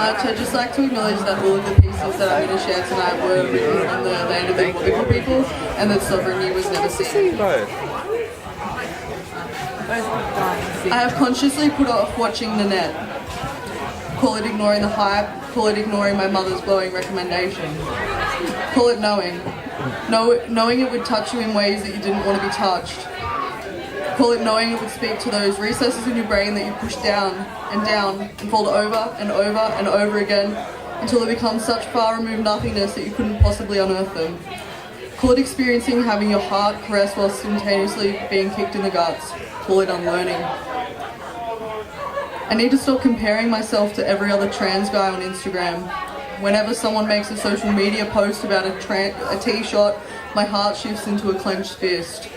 much. I'd just like to acknowledge that all of the pieces that I'm going to share tonight were written on the land of the Wadigal people, and that sovereignty was never seen. I have consciously put off watching the net. Call it ignoring the hype, call it ignoring my mother's glowing recommendation. Call it knowing. Knowing it would touch you in ways that you didn't want to be touched. Call it knowing it would speak to those recesses in your brain that you push down and fold over and over and over again until they become such far removed nothingness that you couldn't possibly unearth them. Call it experiencing having your heart caressed while simultaneously being kicked in the guts. Call it unlearning. I need to stop comparing myself to every other trans guy on Instagram. Whenever someone makes a social media post about a T-shot, my heart shifts into a clenched fist.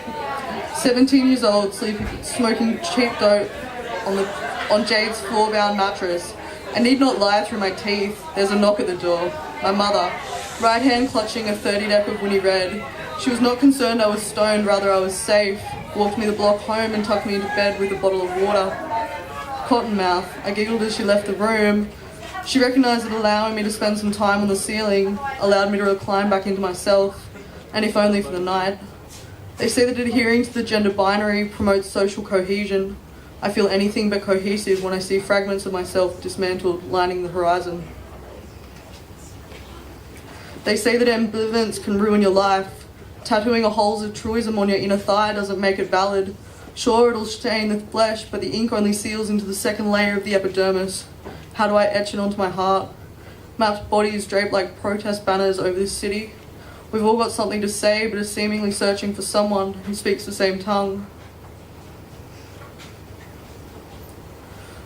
17 years old, smoking cheap dope on Jade's floor-bound mattress. I need not lie through my teeth. There's a knock at the door. My mother, right hand clutching a 30-deck of Winnie Red. She was not concerned I was stoned, rather I was safe. Walked me the block home and tucked me into bed with a bottle of water. Cottonmouth. I giggled as she left the room. She recognised that allowing me to spend some time on the ceiling allowed me to recline back into myself, and if only for the night. They say that adhering to the gender binary promotes social cohesion. I feel anything but cohesive when I see fragments of myself dismantled lining the horizon. They say that ambivalence can ruin your life. Tattooing a holes of truism on your inner thigh doesn't make it valid. Sure, it'll stain the flesh, but the ink only seals into the second layer of the epidermis. How do I etch it onto my heart? Mapped bodies draped like protest banners over this city. We've all got something to say, but are seemingly searching for someone who speaks the same tongue.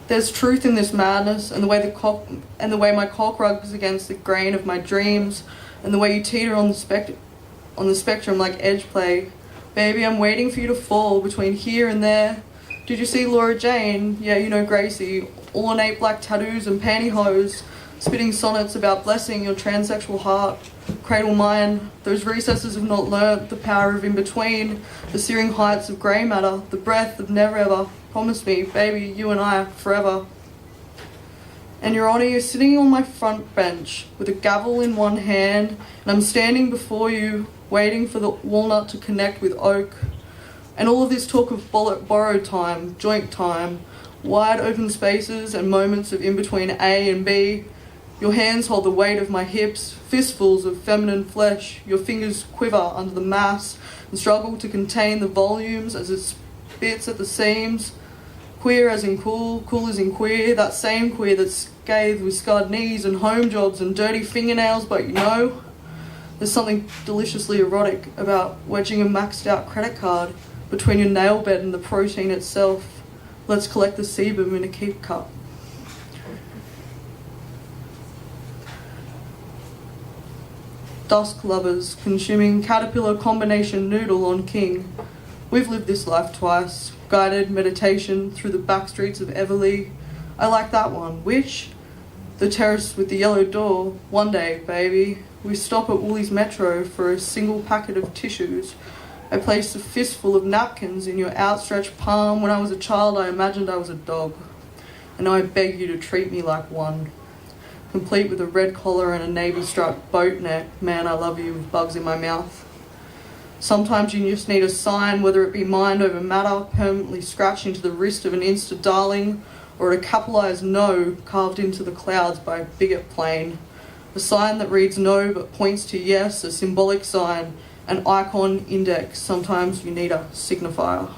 There's truth in this madness, and the way my cock rubs against the grain of my dreams, and the way you teeter on the spectrum like edge play. Baby, I'm waiting for you to fall between here and there. Did you see Laura Jane? Yeah, you know Gracie. Ornate black tattoos and pantyhose, spitting sonnets about blessing your transsexual heart. Cradle mine. Those recesses have not learnt the power of in-between, the searing heights of grey matter, the breath of never ever. Promise me, baby, you and I, forever. And Your Honour, you're sitting on my front bench with a gavel in one hand, and I'm standing before you, waiting for the walnut to connect with oak. And all of this talk of borrowed time, joint time, wide open spaces and moments of in-between A and B. Your hands hold the weight of my hips, fistfuls of feminine flesh. Your fingers quiver under the mass and struggle to contain the volumes as it spits at the seams. Queer as in cool, cool as in queer, that same queer that's scathed with scarred knees and home jobs and dirty fingernails, but you know, there's something deliciously erotic about wedging a maxed out credit card between your nail bed and the protein itself. Let's collect the sebum in a keep cup. Dusk lovers consuming caterpillar combination noodle on King. We've lived this life twice. Guided meditation through the back streets of Everleigh. I like that one. Which? The terrace with the yellow door. One day, baby, we stop at Woolies Metro for a single packet of tissues. I placed a fistful of napkins in your outstretched palm. When I was a child, I imagined I was a dog. And now I beg you to treat me like one. Complete with a red collar and a navy-striped boat neck. Man, I love you with bugs in my mouth. Sometimes you just need a sign, whether it be mind over matter, permanently scratched into the wrist of an Insta darling, or a capitalised no carved into the clouds by a bigot plane. A sign that reads no but points to yes, a symbolic sign, an icon index. Sometimes you need a signifier.